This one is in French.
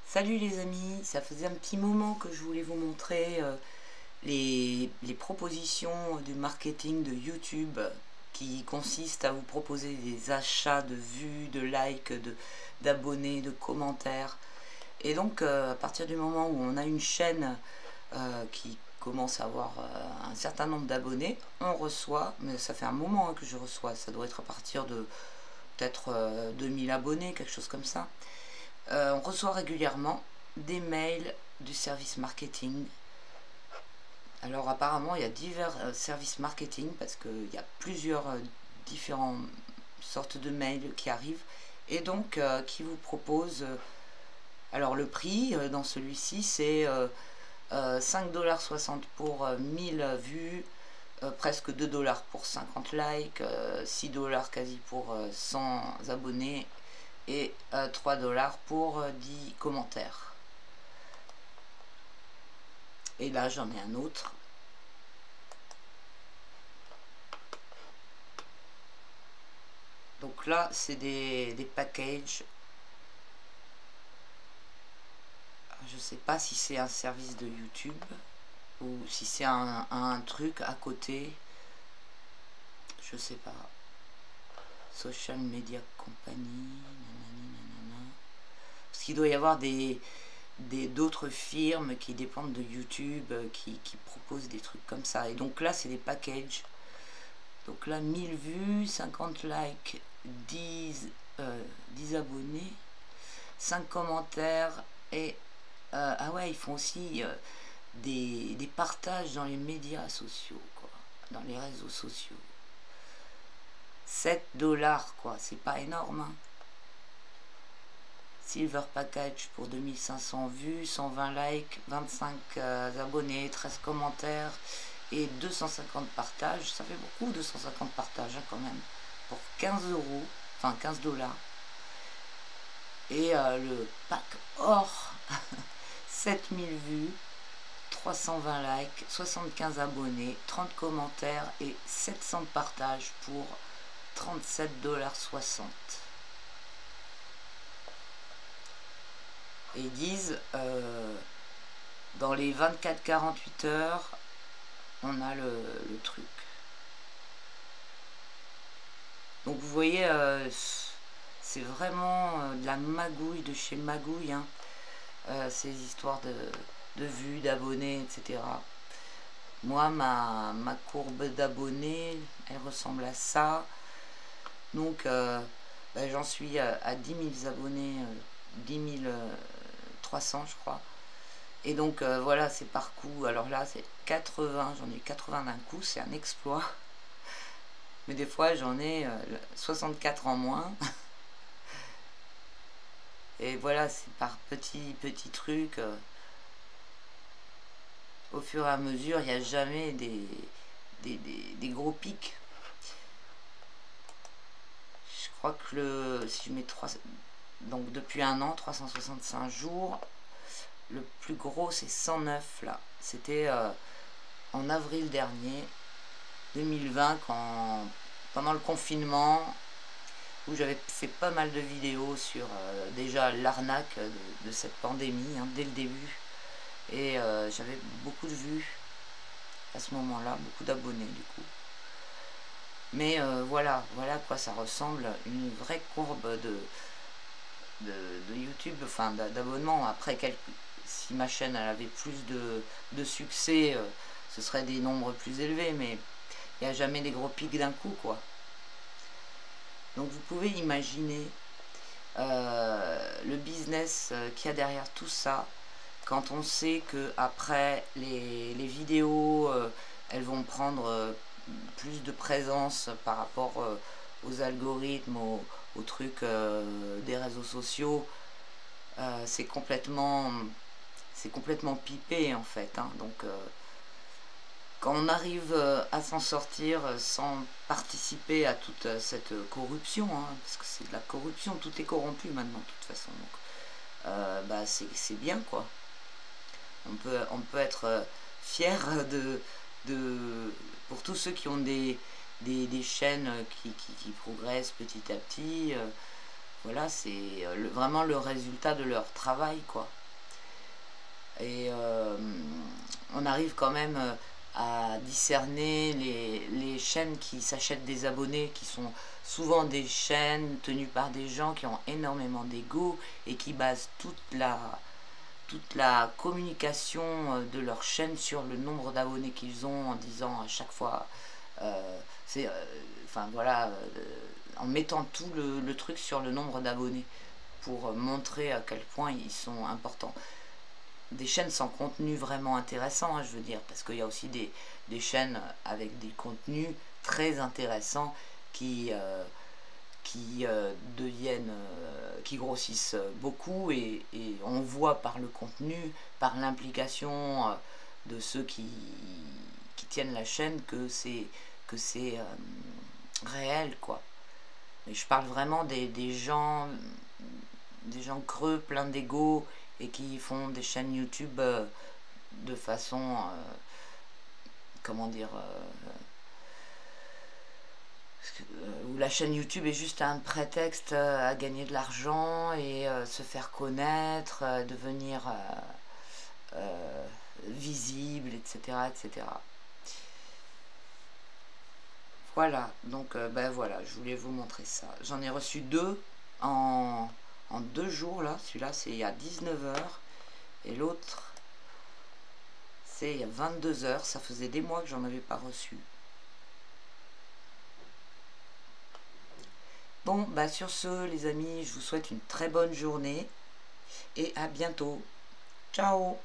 Salut les amis, ça faisait un petit moment que je voulais vous montrer les propositions du marketing de YouTube qui consiste à vous proposer des achats de vues, de likes, d'abonnés, de commentaires. Et donc à partir du moment où on a une chaîne qui commence à avoir un certain nombre d'abonnés, on reçoit, mais ça fait un moment que je reçois, ça doit être à partir de peut-être 2000 abonnés, quelque chose comme ça. On reçoit régulièrement des mails du service marketing. Alors apparemment il y a divers services marketing parce qu'il y a plusieurs différentes sortes de mails qui arrivent et donc qui vous proposent alors le prix dans celui-ci c'est 5,60$ pour 1000 vues, presque 2$ pour 50 likes, 6$ quasi pour 100 abonnés et 3$ pour 10 commentaires. Et là j'en ai un autre. Donc là c'est des packages. Je sais pas si c'est un service de YouTube ou si c'est un truc à côté. Je sais pas. Social Media Company. Nanani, nanana. Parce qu'il doit y avoir d'autres firmes qui dépendent de YouTube qui proposent des trucs comme ça. Et donc là c'est des packages. Donc là 1000 vues, 50 likes, 10 abonnés, 5 commentaires et ah ouais, ils font aussi des partages dans les médias sociaux, quoi, dans les réseaux sociaux. 7$ quoi, c'est pas énorme, hein. Silver Package pour 2500 vues, 120 likes, 25 abonnés, 13 commentaires et 250 partages. Ça fait beaucoup, 250 partages hein, quand même, pour 15€, enfin 15$. Et le pack or, 7000 vues, 320 likes, 75 abonnés, 30 commentaires et 700 partages pour 37,60$. Et ils disent dans les 24-48 heures on a le truc. Donc vous voyez c'est vraiment de la magouille de chez magouille hein. Ces histoires de vues, d'abonnés, etc. Moi ma courbe d'abonnés elle ressemble à ça. Donc j'en suis à 10 000 abonnés, 10 300 je crois. Et donc voilà, c'est par coup. Alors là c'est 80, j'en ai 80 d'un coup, c'est un exploit. Mais des fois j'en ai 64 en moins. Et voilà, c'est par petits trucs. Au fur et à mesure, il n'y a jamais des gros pics. Je crois que si je mets 3, donc depuis un an, 365 jours, le plus gros c'est 109 là. C'était en avril dernier, 2020, pendant le confinement, où j'avais fait pas mal de vidéos sur déjà l'arnaque de cette pandémie, hein, dès le début. Et j'avais beaucoup de vues à ce moment-là, beaucoup d'abonnés du coup. Mais voilà à quoi ça ressemble, une vraie courbe de YouTube, enfin d'abonnements. Après, si ma chaîne elle avait plus de succès, ce serait des nombres plus élevés, mais il n'y a jamais des gros pics d'un coup, quoi. Donc vous pouvez imaginer le business qu'il y a derrière tout ça, quand on sait que après les vidéos, elles vont prendre plus de présence par rapport aux algorithmes, aux trucs des réseaux sociaux. C'est complètement pipé en fait hein. Donc quand on arrive à s'en sortir sans participer à toute cette corruption hein, parce que c'est de la corruption, tout est corrompu maintenant de toute façon, donc c'est bien quoi. On peut être fier pour tous ceux qui ont des chaînes qui progressent petit à petit. voilà, c'est vraiment le résultat de leur travail, quoi. Et on arrive quand même à discerner les chaînes qui s'achètent des abonnés, qui sont souvent des chaînes tenues par des gens qui ont énormément d'ego et qui basent toute la communication de leur chaîne sur le nombre d'abonnés qu'ils ont, en disant à chaque fois, enfin voilà, en mettant tout le truc sur le nombre d'abonnés pour montrer à quel point ils sont importants. Des chaînes sans contenu vraiment intéressant, hein, je veux dire, parce qu'il y a aussi des chaînes avec des contenus très intéressants qui deviennent, qui grossissent beaucoup, et on voit par le contenu, par l'implication de ceux qui tiennent la chaîne, que c'est réel, quoi. Mais je parle vraiment des gens creux, pleins d'ego, et qui font des chaînes YouTube de façon, comment dire, où la chaîne YouTube est juste un prétexte à gagner de l'argent et se faire connaître, devenir visible, etc., etc. Voilà, donc ben voilà, je voulais vous montrer ça. J'en ai reçu 2 en 2 jours, là. Celui-là, c'est à 19 h, et l'autre, c'est à 22 h. Ça faisait des mois que j'en avais pas reçu. Bon, bah sur ce, les amis, je vous souhaite une très bonne journée et à bientôt. Ciao!